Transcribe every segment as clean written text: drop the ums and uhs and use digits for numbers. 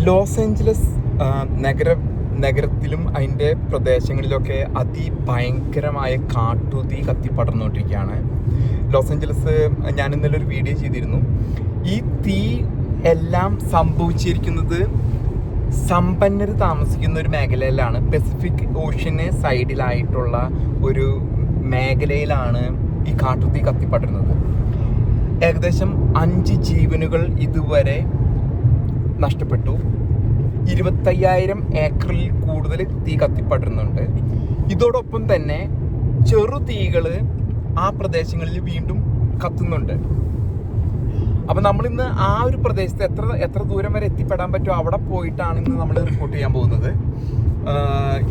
Loss Angeles നഗരത്തിലും അതിൻ്റെ പ്രദേശങ്ങളിലൊക്കെ അതിഭയങ്കരമായ കാട്ടുതീ കത്തിപ്പടർന്നുകൊണ്ടിരിക്കുകയാണ്. ലോസ് ഏഞ്ചലസ് ഞാൻ ഇന്നലെ ഒരു വീഡിയോ ചെയ്തിരുന്നു. ഈ തീ എല്ലാം സംഭവിച്ചിരിക്കുന്നത് സമ്പന്നർ താമസിക്കുന്ന ഒരു മേഖലയിലാണ്. പസഫിക് ഓഷ്യന് സൈഡിലായിട്ടുള്ള ഒരു മേഖലയിലാണ് ഈ കാട്ടുതീ കത്തിപ്പടരുന്നത്. ഏകദേശം 5 ജീവനുകൾ ഇതുവരെ നഷ്ടപ്പെട്ടു. 25,000 ഏക്കറിൽ കൂടുതൽ തീ കത്തിപ്പടരുന്നുണ്ട്. ഇതോടൊപ്പം തന്നെ ചെറു തീകൾ ആ പ്രദേശങ്ങളിൽ വീണ്ടും കത്തുന്നുണ്ട്. അപ്പം നമ്മളിന്ന് ആ ഒരു പ്രദേശത്ത് എത്ര ദൂരം വരെ എത്തിപ്പെടാൻ പറ്റുമോ അവിടെ പോയിട്ടാണ് ഇന്ന് നമ്മൾ റിപ്പോർട്ട് ചെയ്യാൻ പോകുന്നത്.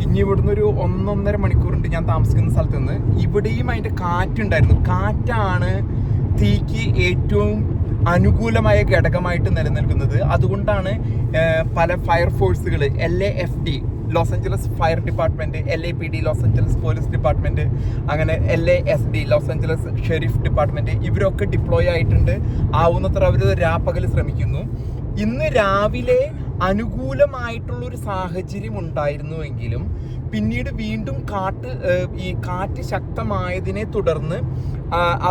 ഇനി ഇവിടുന്ന് ഒരു 1-1.5 മണിക്കൂറുണ്ട് ഞാൻ താമസിക്കുന്ന സ്ഥലത്ത് നിന്ന്. ഇവിടെയും അതിൻ്റെ കാറ്റുണ്ടായിരുന്നു. കാറ്റാണ് തീക്ക് ഏറ്റവും അനുകൂലമായ ഘടകമായിട്ട് നിലനിൽക്കുന്നത്. അതുകൊണ്ടാണ് പല ഫയർഫോഴ്സുകൾ LAFD Los Angeles fire department, LAPD Los Angeles police department, അങ്ങനെ LASD Los Angeles sheriff department, ഇവരൊക്കെ ഡിപ്ലോയ് ആയിട്ടുണ്ട്. ആവുന്നത്ര അവർ രാപ്പകൽ ശ്രമിക്കുന്നു. ഇന്ന് രാവിലെ അനുകൂലമായിട്ടുള്ളൊരു സാഹചര്യം ഉണ്ടായിരുന്നുവെങ്കിലും പിന്നീട് വീണ്ടും ഈ കാറ്റ് ശക്തമായതിനെ തുടർന്ന്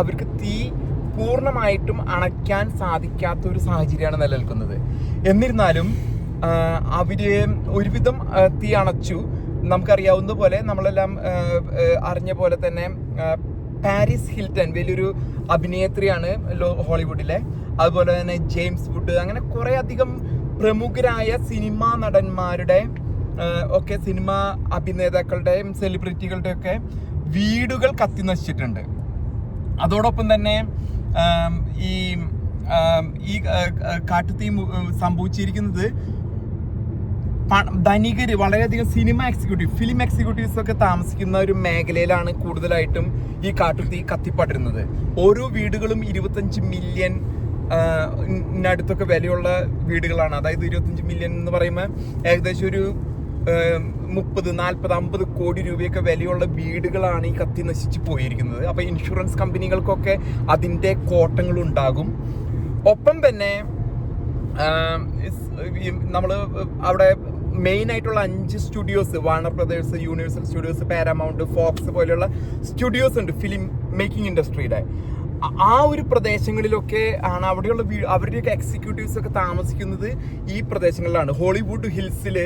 അവർക്ക് തീ പൂർണ്ണമായിട്ടും അണയ്ക്കാൻ സാധിക്കാത്ത ഒരു സാഹചര്യമാണ് നിലനിൽക്കുന്നത്. എന്നിരുന്നാലും അവര് ഒരുവിധം തീ അണച്ചു. നമുക്കറിയാവുന്ന പോലെ, നമ്മളെല്ലാം അറിഞ്ഞ പോലെ തന്നെ പാരീസ് ഹിൽട്ടൺ വലിയൊരു അഭിനേത്രിയാണ് ഹോളിവുഡിലെ. അതുപോലെ തന്നെ ജെയിംസ് വുഡ്, അങ്ങനെ കുറേ അധികം പ്രമുഖരായ സിനിമാ നടന്മാരുടെ ഒക്കെ, സിനിമാ അഭിനേതാക്കളുടെയും സെലിബ്രിറ്റികളുടെയും ഒക്കെ വീടുകൾ കത്തി നശിച്ചിട്ടുണ്ട്. അതോടൊപ്പം തന്നെ ഈ കാട്ടുതീ സംഭവിച്ചിരിക്കുന്നത് ധനികര്, വളരെയധികം ഫിലിം എക്സിക്യൂട്ടീവ്സ് ഒക്കെ താമസിക്കുന്ന ഒരു മേഖലയിലാണ് കൂടുതലായിട്ടും ഈ കാട്ടുതീ കത്തിപ്പടരുന്നത്. ഓരോ വീടുകളും 25 മില്യൺ അടുത്തൊക്കെ വിലയുള്ള വീടുകളാണ്. അതായത് 25 മില്യൺ എന്ന് പറയുമ്പോൾ ഏകദേശം ഒരു 30, 40, 50 കോടി രൂപയൊക്കെ വിലയുള്ള വീടുകളാണ് ഈ കത്തി നശിച്ച് പോയിരിക്കുന്നത്. അപ്പോൾ ഇൻഷുറൻസ് കമ്പനികൾക്കൊക്കെ അതിൻ്റെ കോട്ടങ്ങളുണ്ടാകും. ഒപ്പം തന്നെ നമ്മൾ അവിടെ മെയിൻ ആയിട്ടുള്ള 5 studios, Warner Brothers, Universal Studios, Paramount, Fox പോലെയുള്ള സ്റ്റുഡിയോസ് ഉണ്ട് ഫിലിം മേക്കിംഗ് ഇൻഡസ്ട്രിയുടെ. ആ ഒരു പ്രദേശങ്ങളിലൊക്കെ ആണ് അവിടെയുള്ള അവരുടെയൊക്കെ എക്സിക്യൂട്ടീവ്സ് ഒക്കെ താമസിക്കുന്നത് ഈ പ്രദേശങ്ങളിലാണ്. ഹോളിവുഡ് ഹിൽസിൽ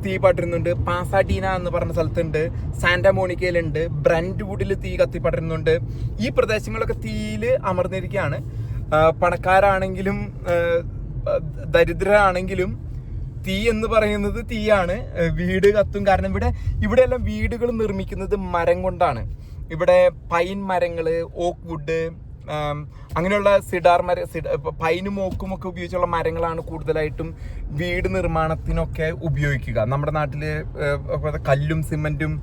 തീ പടരുന്നുണ്ട്, പാസാഡീന എന്ന് പറഞ്ഞ സ്ഥലത്തുണ്ട്, സാന്റാ മോണിക്കയിലുണ്ട്, ബ്രന്റ്വുഡിൽ തീ കത്തിപ്പടരുന്നുണ്ട്. ഈ പ്രദേശങ്ങളൊക്കെ തീയിൽ അമർന്നിരിക്കുകയാണ്. പണക്കാരാണെങ്കിലും ദരിദ്രരാണെങ്കിലും തീ എന്ന് പറയുന്നത് തീയാണ്. വീട് കത്തും. കാരണം ഇവിടെയെല്ലാം വീടുകൾ നിർമ്മിക്കുന്നത് മരം കൊണ്ടാണ്. ഇവിടെ പൈൻ മരങ്ങൾ, ഓക്ക് വുഡ്, അങ്ങനെയുള്ള പൈനും ഓക്കും ഒക്കെ ഉപയോഗിച്ചുള്ള മരങ്ങളാണ് കൂടുതലായിട്ടും വീട് നിർമ്മാണത്തിനൊക്കെ ഉപയോഗിക്കുക. നമ്മുടെ നാട്ടിൽ കല്ലും സിമെന്റും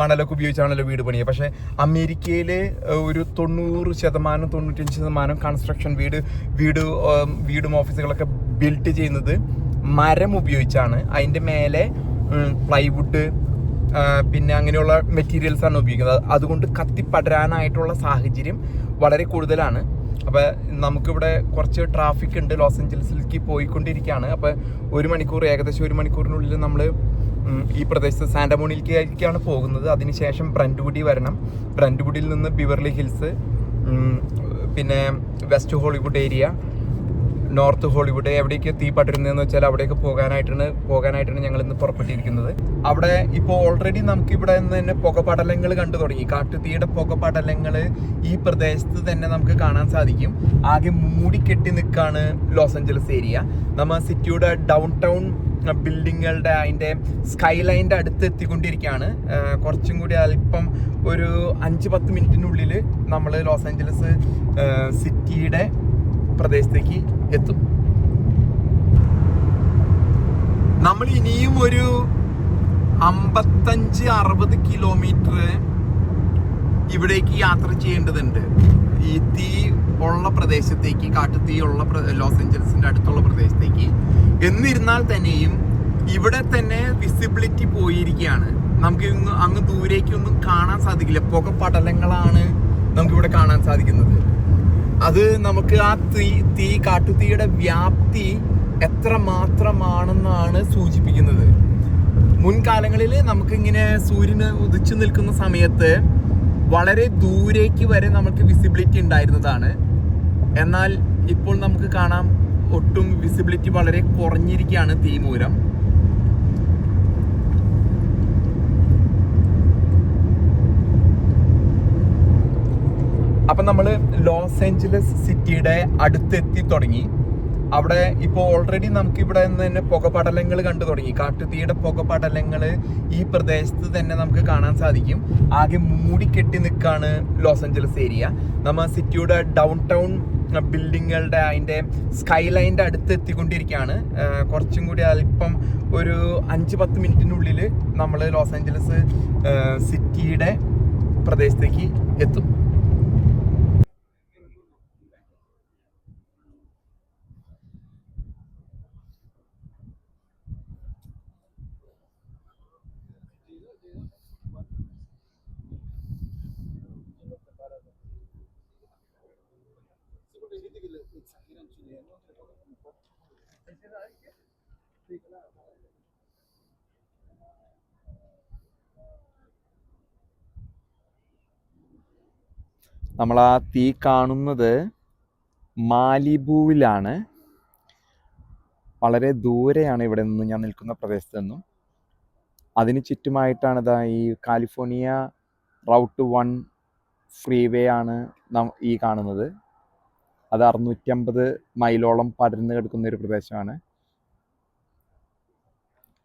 മണലൊക്കെ ഉപയോഗിച്ചാണല്ലോ വീട് പണിയുക. പക്ഷേ അമേരിക്കയിൽ ഒരു 90%, 95% കൺസ്ട്രക്ഷൻ വീടും ഓഫീസുകളൊക്കെ ബിൽഡ് ചെയ്യുന്നത് മരം ഉപയോഗിച്ചാണ്. അതിൻ്റെ മേലെ പ്ലൈവുഡ് പിന്നെ അങ്ങനെയുള്ള മെറ്റീരിയൽസ് ആണ് ഉപയോഗിക്കുന്നത്. അതുകൊണ്ട് കത്തിപ്പടരാനായിട്ടുള്ള സാഹചര്യം വളരെ കൂടുതലാണ്. അപ്പോൾ നമുക്കിവിടെ കുറച്ച് ട്രാഫിക് ഉണ്ട്. ലോസ് ഏഞ്ചലസിലേക്ക് പോയിക്കൊണ്ടിരിക്കുകയാണ്. അപ്പോൾ ഏകദേശം 1 മണിക്കൂറിനുള്ളിൽ നമ്മൾ ഈ പ്രദേശത്ത് സാന്റാ മോണിക്കയിലേക്കാണ് പോകുന്നത്. അതിനുശേഷം ബ്രന്റ്വുഡിൽ വരണം. ബ്രന്റ്വുഡിൽ നിന്ന് ബിവർലി ഹിൽസ്, പിന്നെ west Hollywood area, north Hollywood, എവിടേക്ക് തീ പടരുന്നതെന്ന് വെച്ചാൽ അവിടേക്ക് പോകാനായിട്ടാണ് ഞങ്ങൾ ഇന്ന് പുറപ്പെട്ടിരിക്കുന്നത്. അവിടെ ഇപ്പോൾ ഓൾറെഡി നമുക്ക് ഇവിടെ നിന്ന് തന്നെ പുകപടലങ്ങൾ കണ്ടു തുടങ്ങി. കാട്ടുതീയുടെ പുകപടലങ്ങൾ ഈ പ്രദേശത്ത് തന്നെ നമുക്ക് കാണാൻ സാധിക്കും. ആകെ മൂടിക്കെട്ടി നിൽക്കുകയാണ് ലോസ് ഏഞ്ചലസ് ഏരിയ. നമ്മൾ സിറ്റിയുടെ ഡൗൺ ടൗൺ ബിൽഡിങ്ങുകളുടെ അതിൻ്റെ സ്കൈ ലൈൻ്റെ അടുത്ത് എത്തിക്കൊണ്ടിരിക്കുകയാണ്. കുറച്ചും കൂടി അല്പം ഒരു 5-10 മിനിറ്റിനുള്ളിൽ നമ്മൾ ലോസ് ഏഞ്ചലസ് സിറ്റിയുടെ പ്രദേശത്തേക്ക് എത്തും. നമ്മൾ ഇനിയും ഒരു 55-60 കിലോമീറ്റർ ഇവിടേക്ക് യാത്ര ചെയ്യേണ്ടതുണ്ട്. ഈ തീ ഉള്ള പ്രദേശത്തേക്ക്, കാട്ടുതീ ഉള്ള ലോസ് ഏഞ്ചലസിന്റെ അടുത്തുള്ള പ്രദേശത്തേക്ക്. എന്നിരുന്നാൽ തന്നെയും ഇവിടെ തന്നെ വിസിബിലിറ്റി പോയിരിക്കുകയാണ്. നമുക്ക് അങ്ങ് ദൂരേക്കൊന്നും കാണാൻ സാധിക്കില്ല. പുകപടലങ്ങളാണ് നമുക്കിവിടെ കാണാൻ സാധിക്കുന്നത്. അത് നമുക്ക് ആ കാട്ടുതീയുടെ വ്യാപ്തി എത്ര മാത്രമാണെന്നാണ് സൂചിപ്പിക്കുന്നത്. മുൻകാലങ്ങളിൽ നമുക്കിങ്ങനെ സൂര്യന് ഉദിച്ചു നിൽക്കുന്ന സമയത്ത് വളരെ ദൂരേക്ക് വരെ നമുക്ക് വിസിബിലിറ്റി ഉണ്ടായിരുന്നതാണ്. എന്നാൽ ഇപ്പോൾ നമുക്ക് കാണാം ഒട്ടും വിസിബിലിറ്റി വളരെ കുറഞ്ഞിരിക്കുകയാണ് തീ മൂലം. അപ്പം നമ്മൾ ലോസ് ഏഞ്ചലസ് സിറ്റിയുടെ അടുത്തെത്തി തുടങ്ങി. അവിടെ ഇപ്പോൾ ഓൾറെഡി നമുക്ക് ഇവിടെ നിന്ന് തന്നെ പുകപടലങ്ങൾ കണ്ടു തുടങ്ങി. കാട്ടുതീയുടെ പുകപടലങ്ങൾ ഈ പ്രദേശത്ത് തന്നെ നമുക്ക് കാണാൻ സാധിക്കും. ആകെ മൂടിക്കെട്ടി നിൽക്കുകയാണ് ലോസ് ഏഞ്ചലസ് ഏരിയ. നമ്മൾ സിറ്റിയുടെ ഡൗൺ ടൗൺ ബിൽഡിങ്ങുകളുടെ അതിൻ്റെ സ്കൈ ലൈൻ്റെ അടുത്ത് എത്തിക്കൊണ്ടിരിക്കുകയാണ്. കുറച്ചും കൂടി അല്പം ഒരു 5-10 മിനിറ്റിനുള്ളിൽ നമ്മൾ ലോസ് ഏഞ്ചലസ് സിറ്റിയുടെ പ്രദേശത്തേക്ക് എത്തും. നമ്മൾ ആ തീ കാണുന്നത് മാലിബുവിലാണ്. വളരെ ദൂരെയാണ് ഇവിടെ നിന്ന് ഞാൻ നിൽക്കുന്ന പ്രദേശത്ത് നിന്നും. അതിന് ചുറ്റുമായിട്ടാണ് ഇതാ ഈ കാലിഫോർണിയ റൗട്ട് 1 ഫ്രീവേ ആണ് ഈ കാണുന്നത്. അത് 650 മൈലോളം പടർന്ന് കിടക്കുന്ന ഒരു പ്രദേശമാണ്.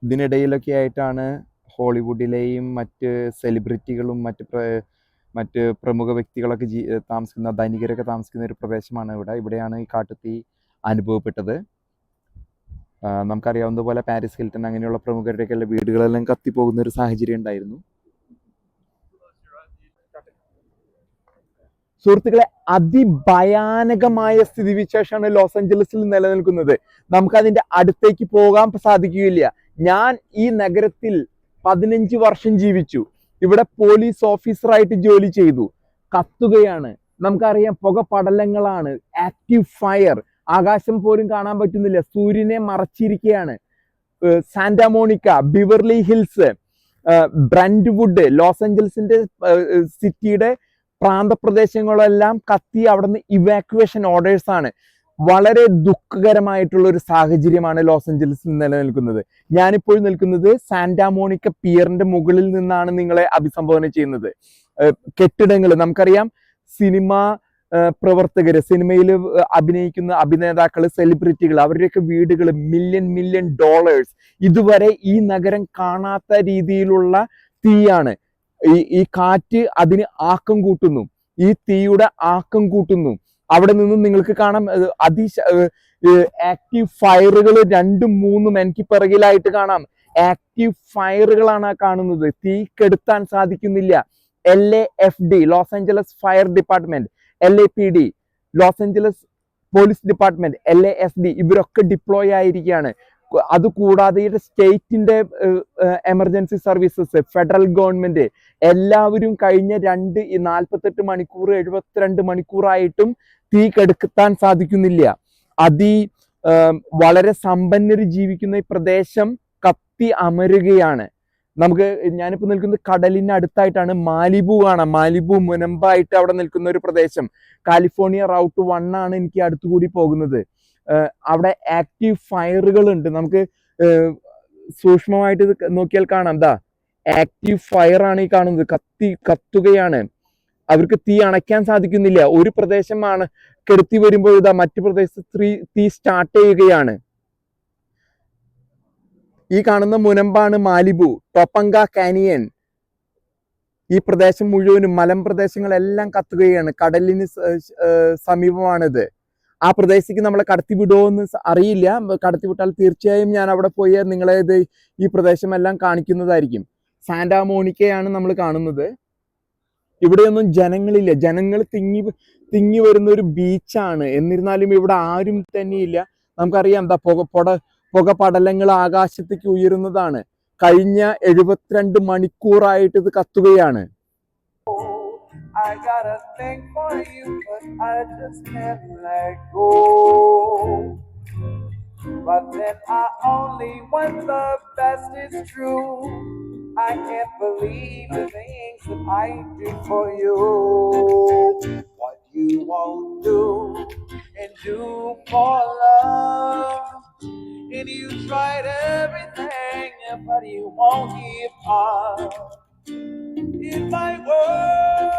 ഇതിനിടയിലൊക്കെ ആയിട്ടാണ് ഹോളിവുഡിലെയും മറ്റ് സെലിബ്രിറ്റികളും മറ്റ് പ്രമുഖ വ്യക്തികളൊക്കെ താമസിക്കുന്ന, ധനികരൊക്കെ താമസിക്കുന്ന ഒരു പ്രദേശമാണ് ഇവിടെയാണ് ഈ കാട്ടുതീ അനുഭവപ്പെട്ടത്. നമുക്കറിയാവുന്നതുപോലെ പാരീസ് ഹിൽട്ടൺ അങ്ങനെയുള്ള പ്രമുഖരുടെയൊക്കെ വീടുകളെല്ലാം കത്തിപ്പോകുന്ന ഒരു സാഹചര്യം ഉണ്ടായിരുന്നു. സുഹൃത്തുക്കളെ, അതിഭയാനകമായ സ്ഥിതിവിശേഷമാണ് ലോസ് ഏഞ്ചലസിൽ നിലനിൽക്കുന്നത്. നമുക്കതിൻ്റെ അടുത്തേക്ക് പോകാൻ സാധിക്കുകയില്ല. ഞാൻ ഈ നഗരത്തിൽ 15 വർഷം ജീവിച്ചു. ഇവിടെ പോലീസ് ഓഫീസറായിട്ട് ജോലി ചെയ്തു. കത്തുകയാണ്. നമുക്കറിയാം, പുകപടലങ്ങളാണ്, ആക്റ്റീവ് ഫയർ. ആകാശം പോലും കാണാൻ പറ്റുന്നില്ല, സൂര്യനെ മറച്ചിരിക്കുകയാണ്. സാന്റാമോണിക്ക, ബിവർലി ഹിൽസ്, ബ്രന്റ്വുഡ്, ലോസ് ഏഞ്ചലസിന്റെ സിറ്റിയുടെ പ്രാന്തപ്രദേശങ്ങളെല്ലാം കത്തി അവിടുന്ന് ഇവാക്യുവേഷൻ ഓർഡേഴ്സ് ആണ്. വളരെ ദുഃഖകരമായിട്ടുള്ള ഒരു സാഹചര്യമാണ് ലോസ് ഏഞ്ചലസിൽ നിലനിൽക്കുന്നത്. ഞാനിപ്പോൾ നിൽക്കുന്നത് സാന്റാമോണിക്ക പിയറിന്റെ മുകളിൽ നിന്നാണ് നിങ്ങളെ അഭിസംബോധന ചെയ്യുന്നത്. കെട്ടിടങ്ങൾ, നമുക്കറിയാം സിനിമ പ്രവർത്തകര്, സിനിമയിൽ അഭിനയിക്കുന്ന അഭിനേതാക്കള്, സെലിബ്രിറ്റികൾ, അവരുടെയൊക്കെ വീടുകൾ മില്യൺ ഡോളേഴ്സ്. ഇതുവരെ ഈ നഗരം കാണാത്ത രീതിയിലുള്ള തീയാണ്. ഈ കാറ്റ് അതിന് ആക്കം കൂട്ടുന്നു, ഈ തീയുടെ ആക്കം കൂട്ടുന്നു. അവിടെ നിന്നും നിങ്ങൾക്ക് കാണാം ആക്റ്റീവ് ഫയറുകൾ 2-3 എനിക്ക് പിറകിലായിട്ട് കാണാം. ആക്റ്റീവ് ഫയറുകളാണ് കാണുന്നത്. തീ കെടുത്താൻ സാധിക്കുന്നില്ല. LAFD, Los Angeles fire department, LAPD, Los Angeles police department, LASD, ഇവരൊക്കെ ഡിപ്ലോയ് ആയിരിക്കുകയാണ്. അതുകൂടാതെ സ്റ്റേറ്റിന്റെ എമർജൻസി സർവീസസ്, ഫെഡറൽ ഗവൺമെന്റ്, എല്ലാവരും കഴിഞ്ഞ 48 മണിക്കൂർ 72 മണിക്കൂറായിട്ടും തീ കെടുത്താൻ സാധിക്കുന്നില്ല. വളരെ സമ്പന്നര് ജീവിക്കുന്ന ഈ പ്രദേശം കത്തി അമരുകയാണ്. ഞാനിപ്പോ നിൽക്കുന്നത് കടലിന് അടുത്തായിട്ടാണ്. മാലിബു കാണാം. മാലിബു മുനമ്പായിട്ട് അവിടെ നിൽക്കുന്ന ഒരു പ്രദേശം. കാലിഫോർണിയ റൗട്ട് 1 ആണ് എനിക്ക് അടുത്തുകൂടി പോകുന്നത്. അവിടെ ആക്റ്റീവ് ഫയറുകൾ ഉണ്ട്. നമുക്ക് സൂക്ഷ്മമായിട്ട് നോക്കിയാൽ കാണാം. ആക്റ്റീവ് ഫയർ ആണ് ഈ കാണുന്നത്. കത്തുകയാണ്. അവർക്ക് തീ അണയ്ക്കാൻ സാധിക്കുന്നില്ല. ഒരു പ്രദേശമാണ് കെടുത്തി വരുമ്പോൾ മറ്റു പ്രദേശത്ത് തീ സ്റ്റാർട്ട് ചെയ്യുകയാണ്. ഈ കാണുന്ന മുനമ്പാണ് മാലിബു, ടോപ്പങ്ക കാനിയൻ. ഈ പ്രദേശം മുഴുവനും മലമ്പ്രദേശങ്ങളെല്ലാം കത്തുകയാണ്. കടലിന് സമീപമാണിത്. ആ പ്രദേശത്തേക്ക് നമ്മളെ കടത്തി വിടുമോ എന്ന് അറിയില്ല. കടത്തിവിട്ടാൽ തീർച്ചയായും ഞാൻ അവിടെ പോയി നിങ്ങളെ ഈ പ്രദേശമെല്ലാം കാണിക്കുന്നതായിരിക്കും. സാന്റാമോണിക്കയാണ് നമ്മൾ കാണുന്നത്. ഇവിടെയൊന്നും ജനങ്ങളില്ല. ജനങ്ങൾ തിങ്ങി വരുന്ന ഒരു ബീച്ചാണ്. എന്നിരുന്നാലും ഇവിടെ ആരും തന്നെയില്ല. നമുക്കറിയാം, പുകപടലങ്ങൾ ആകാശത്തേക്ക് ഉയരുന്നതാണ്. കഴിഞ്ഞ 72 മണിക്കൂറായിട്ട് ഇത് കത്തുകയാണ്. I got a thing for you, but I just can't let go. But then I only want the best, it's true. I can't believe the things that I did for you. What you won't do and do for love. And you tried everything, but you won't give up. In my world,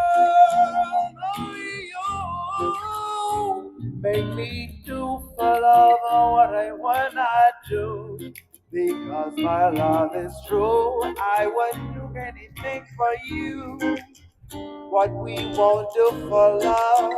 only you make me do for love what I wanna do. Because my love is true, I would do anything for you. What we won't do for love.